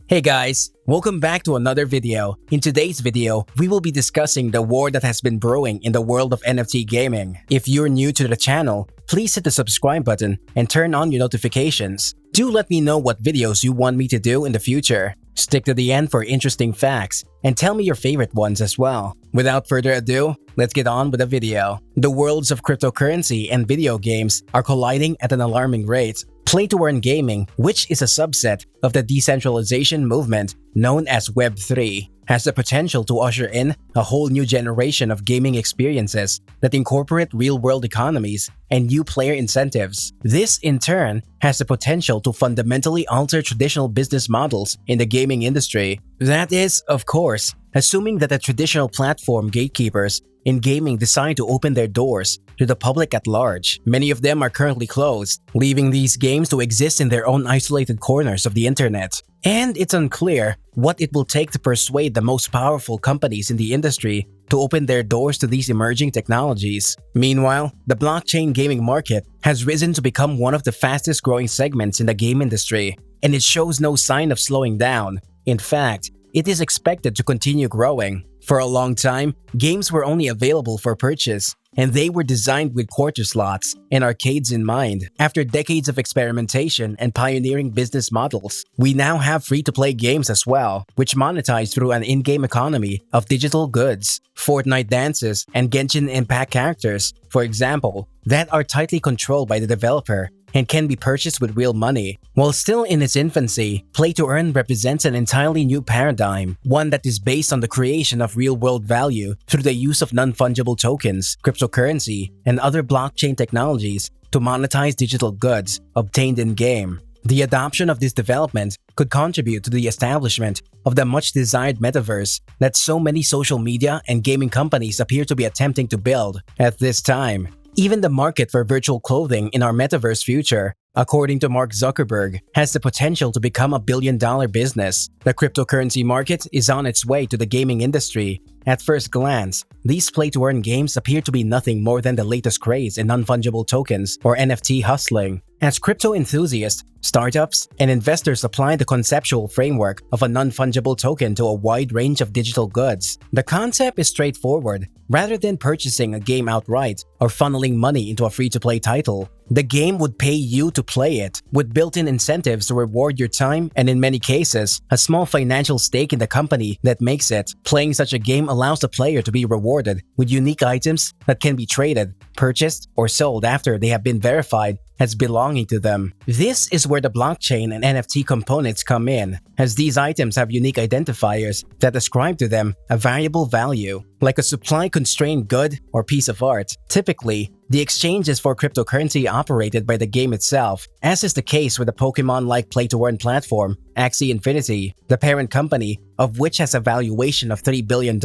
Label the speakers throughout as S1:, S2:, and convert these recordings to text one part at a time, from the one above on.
S1: Hey guys, welcome back to another video. In today's video, we will be discussing the war that has been brewing in the world of NFT gaming. If you're new to the channel, please hit the subscribe button and turn on your notifications. Do let me know what videos you want me to do in the future. Stick to the end for interesting facts and tell me your favorite ones as well. Without further ado, let's get on with the video. The worlds of cryptocurrency and video games are colliding at an alarming rate. Play-to-earn gaming, which is a subset of the decentralization movement known as Web3, has the potential to usher in a whole new generation of gaming experiences that incorporate real-world economies and new player incentives. This, in turn, has the potential to fundamentally alter traditional business models in the gaming industry. That is, of course, assuming that the traditional platform gatekeepers in gaming decide to open their doors to the public at large. Many of them are currently closed, leaving these games to exist in their own isolated corners of the internet. And it's unclear what it will take to persuade the most powerful companies in the industry to open their doors to these emerging technologies. Meanwhile, the blockchain gaming market has risen to become one of the fastest growing segments in the game industry, and it shows no sign of slowing down. In fact, it is expected to continue growing. For a long time, games were only available for purchase, and they were designed with quarter slots and arcades in mind. After decades of experimentation and pioneering business models, we now have free-to-play games as well, which monetize through an in-game economy of digital goods. Fortnite dances and Genshin Impact characters, for example, that are tightly controlled by the developer and can be purchased with real money. While still in its infancy, play-to-earn represents an entirely new paradigm, one that is based on the creation of real-world value through the use of non-fungible tokens, cryptocurrency, and other blockchain technologies to monetize digital goods obtained in-game. The adoption of this development could contribute to the establishment of the much-desired metaverse that so many social media and gaming companies appear to be attempting to build at this time. Even the market for virtual clothing in our metaverse future, according to Mark Zuckerberg, has the potential to become a billion-dollar business. The cryptocurrency market is on its way to the gaming industry. At first glance, these play-to-earn games appear to be nothing more than the latest craze in non-fungible tokens or NFT hustling. As crypto enthusiasts, startups, and investors apply the conceptual framework of a non-fungible token to a wide range of digital goods, the concept is straightforward. Rather than purchasing a game outright or funneling money into a free-to-play title, the game would pay you to play it, with built-in incentives to reward your time and, in many cases, a small financial stake in the company that makes it. Playing such a game allows the player to be rewarded with unique items that can be traded, purchased, or sold after they have been verified as belonging to them. This is where the blockchain and NFT components come in, as these items have unique identifiers that ascribe to them a variable value, like a supply-constrained good or piece of art. Typically, the exchange is for cryptocurrency operated by the game itself, as is the case with the Pokemon-like play-to-earn platform, Axie Infinity, the parent company of which has a valuation of $3 billion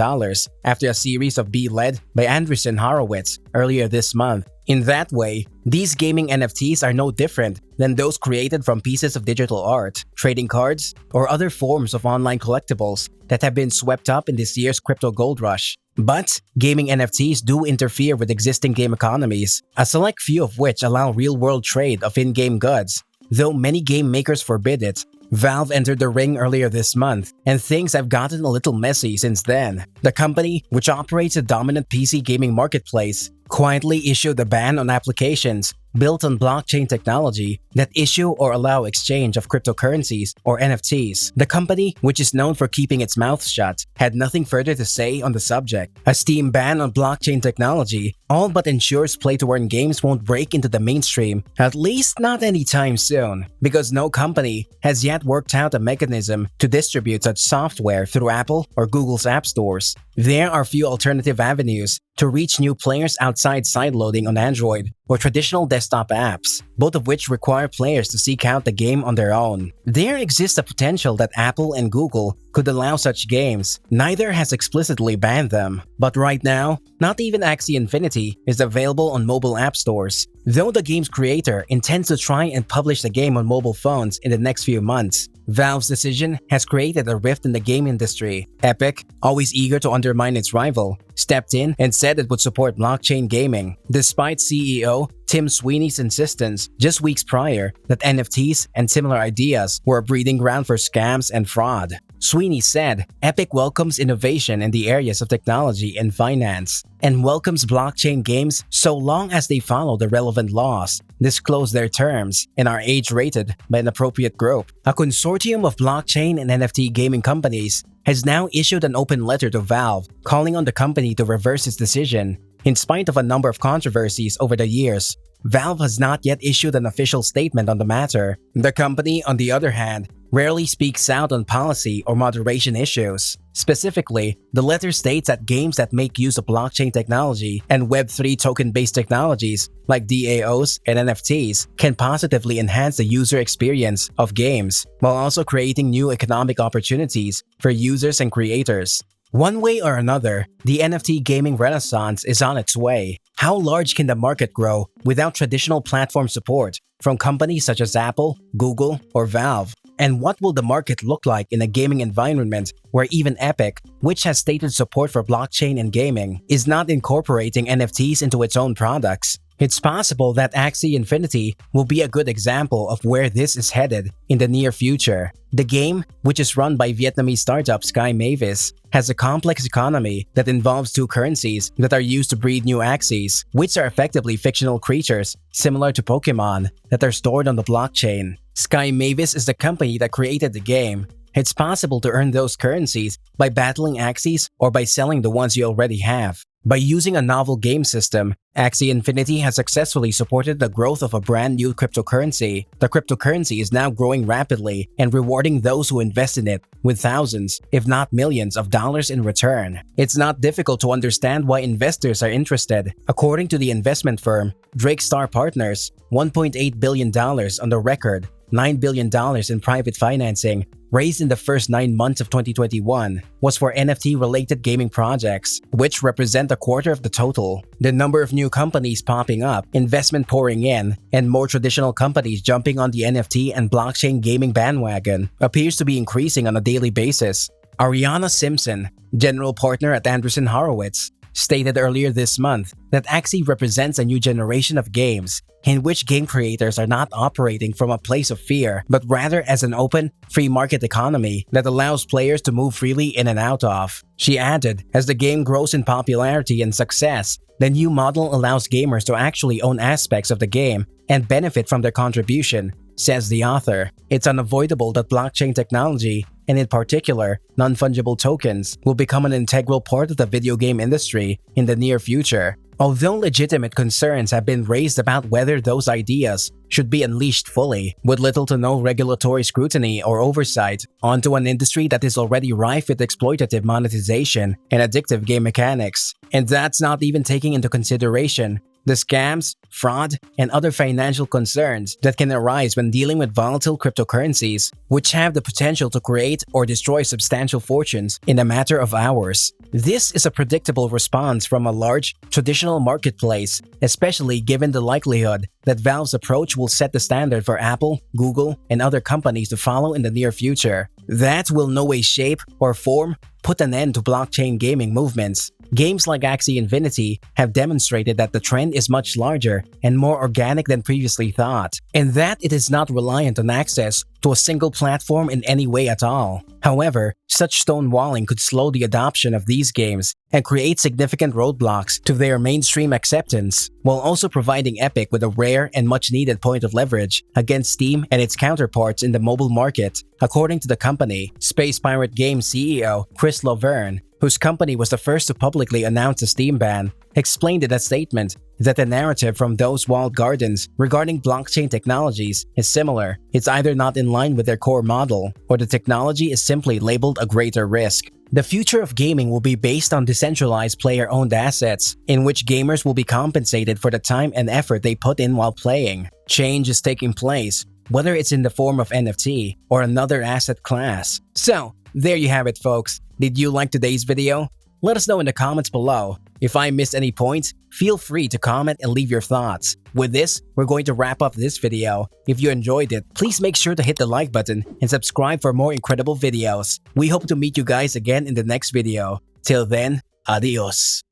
S1: after a series of B led by Andreessen Horowitz earlier this month. In that way, these gaming NFTs are no different than those created from pieces of digital art, trading cards, or other forms of online collectibles that have been swept up in this year's crypto gold rush. But gaming NFTs do interfere with existing game economies, a select few of which allow real-world trade of in-game goods, though many game makers forbid it. Valve entered the ring earlier this month, and things have gotten a little messy since then. The company, which operates a dominant PC gaming marketplace, quietly issued a ban on applications built on blockchain technology that issue or allow exchange of cryptocurrencies or NFTs. The company, which is known for keeping its mouth shut, had nothing further to say on the subject. A Steam ban on blockchain technology all but ensures play-to-earn games won't break into the mainstream, at least not anytime soon, because no company has yet worked out a mechanism to distribute such software through Apple or Google's app stores. There are few alternative avenues to reach new players outside sideloading on Android or traditional desktop apps, both of which require players to seek out the game on their own. There exists a potential that Apple and Google could allow such games. Neither has explicitly banned them. But right now, not even Axie Infinity is available on mobile app stores, though the game's creator intends to try and publish the game on mobile phones in the next few months. Valve's decision has created a rift in the game industry. Epic, always eager to undermine its rival, stepped in and said it would support blockchain gaming. Despite CEO Tim Sweeney's insistence just weeks prior that NFTs and similar ideas were a breeding ground for scams and fraud. Sweeney said, Epic welcomes innovation in the areas of technology and finance, and welcomes blockchain games so long as they follow the relevant laws, disclose their terms, and are age-rated by an appropriate group. A consortium of blockchain and NFT gaming companies has now issued an open letter to Valve calling on the company to reverse its decision. In spite of a number of controversies over the years, Valve has not yet issued an official statement on the matter. The company, on the other hand, rarely speaks out on policy or moderation issues. Specifically, the letter states that games that make use of blockchain technology and Web3 token-based technologies like DAOs and NFTs can positively enhance the user experience of games, while also creating new economic opportunities for users and creators. One way or another, the NFT gaming renaissance is on its way. How large can the market grow without traditional platform support from companies such as Apple, Google, or Valve? And what will the market look like in a gaming environment where even Epic, which has stated support for blockchain and gaming, is not incorporating NFTs into its own products? It's possible that Axie Infinity will be a good example of where this is headed in the near future. The game, which is run by Vietnamese startup Sky MAVIS, has a complex economy that involves two currencies that are used to breed new Axies, which are effectively fictional creatures similar to Pokemon that are stored on the blockchain. Sky MAVIS is the company that created the game. It's possible to earn those currencies by battling Axies or by selling the ones you already have. By using a novel game system, Axie Infinity has successfully supported the growth of a brand new cryptocurrency. The cryptocurrency is now growing rapidly and rewarding those who invest in it with thousands, if not millions of dollars in return. It's not difficult to understand why investors are interested. According to the investment firm Drake Star Partners, $1.8 billion on the record, $9 billion in private financing raised in the first 9 months of 2021 was for NFT-related gaming projects, which represent a quarter of the total. The number of new companies popping up, investment pouring in, and more traditional companies jumping on the NFT and blockchain gaming bandwagon appears to be increasing on a daily basis. Ariana Simpson, general partner at Andreessen Horowitz, stated earlier this month that Axie represents a new generation of games in which game creators are not operating from a place of fear, but rather as an open, free market economy that allows players to move freely in and out of. She added, as the game grows in popularity and success, the new model allows gamers to actually own aspects of the game and benefit from their contribution, says the author. It's unavoidable that blockchain technology, and in particular, non-fungible tokens, will become an integral part of the video game industry in the near future. Although legitimate concerns have been raised about whether those ideas should be unleashed fully, with little to no regulatory scrutiny or oversight, onto an industry that is already rife with exploitative monetization and addictive game mechanics. And that's not even taking into consideration the scams, fraud, and other financial concerns that can arise when dealing with volatile cryptocurrencies, which have the potential to create or destroy substantial fortunes in a matter of hours. This is a predictable response from a large, traditional marketplace, especially given the likelihood that Valve's approach will set the standard for Apple, Google, and other companies to follow in the near future. That will no way shape or form put an end to blockchain gaming movements. Games like Axie Infinity have demonstrated that the trend is much larger and more organic than previously thought, and that it is not reliant on access to a single platform in any way at all. However, such stonewalling could slow the adoption of these games and create significant roadblocks to their mainstream acceptance, while also providing Epic with a rare and much-needed point of leverage against Steam and its counterparts in the mobile market. According to the company, Space Pirate Games CEO Chris Laverne, whose company was the first to publicly announce a Steam ban, explained in a statement that the narrative from those walled gardens regarding blockchain technologies is similar. It's either not in line with their core model, or the technology is simply labeled a greater risk. The future of gaming will be based on decentralized player-owned assets, in which gamers will be compensated for the time and effort they put in while playing. Change is taking place, whether it's in the form of NFT or another asset class. So, there you have it, folks. Did you like today's video? Let us know in the comments below. If I missed any points, feel free to comment and leave your thoughts. With this, we're going to wrap up this video. If you enjoyed it, please make sure to hit the like button and subscribe for more incredible videos. We hope to meet you guys again in the next video. Till then, adios.